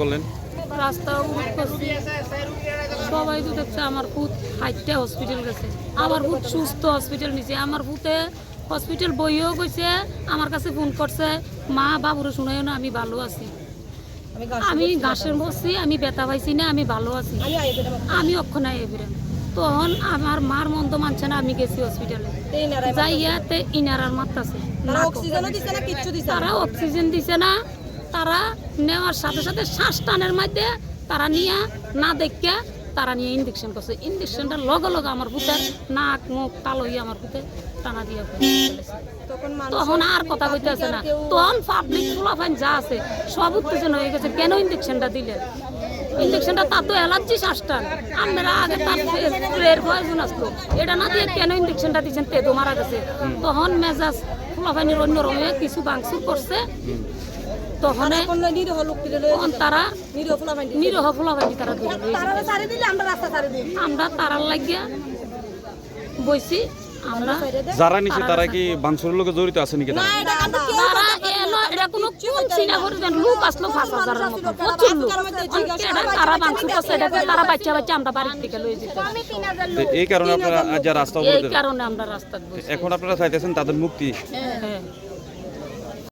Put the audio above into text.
করলেন? রাস্তা অবরোধ করছি। সবাই তো দেখছে আমার ভূত হাইটটা হসপিটাল গেছে, আমার ভূত সুস্থ হসপিটাল নিছে, আমার ভূতে হসপিটাল বইও গেছে, আমার কাছে ফোন করছে মা বাবুরে শুনাইও না আমি ভালো আছি, আমি ঘাসের বসছি, আমি ব্যথা পাইছি না, আমি ভালো আছি, আমি অক্ষণায় এবারে। তখন আমার মার মন্দ মানছে না, আমি গেছি হসপিটালে যাইয়াতে ইনারার মারতাছে, তারা অক্সিজেন দিছে না, তারা নেওয়ার সাথে সাথে শ্বাস টানের মধ্যে তারা নিয়ে না দেখে তারা নিয়ে ইঞ্জেকশন করছে, ইঞ্জেকশনটা লগে লগে আমার ভূতের নাক মুখ কালো হয়ে আমার ভূতে টানা দিয়ে ফেলেছে। তখন আর কথা কইতেছে না, তখন পাবলিক ফুলাফাইন যা আছে সব উত্তেজনা হয়ে গেছে, কেন ইঞ্জেকশনটা দিলেন, ইঞ্জেকশনটা তার তো অ্যালার্জি শ্বাসটান, আপনারা আগে তার স্প্রের প্রয়োজন আসতো, এটা না দিয়ে কেন ইঞ্জেকশনটা দিচ্ছেন, তেতো মারা গেছে। তখন মেজাজ ফুলাফাইনের অন্যরকম কিছু ভাঙচুর করছে, তখন তারা নিরহ ফুলাফাইনি তারা আমরা তারার লাগিয়া বইছি। আমরা যারা নিছে তারা কি ভাঙচুরের লোকে জড়িত আছে নাকি? তারা এলো, এটা কোনো কোন চিনা করে দেন, লোক আসলো 5,000-এর মতো, প্রচুর লোক, তারা ভাঙচুর করছে, এটাকে তারা বাচ্চা বাচ্চা আমরা বাড়ির থেকে লয়ে যেতে, এই কারণে আপনারা আজ রাস্তা এই কারণে আমরা রাস্তা বসছি। এখন আপনারা চাইতেছেন তাদের মুক্তি। হ্যাঁ।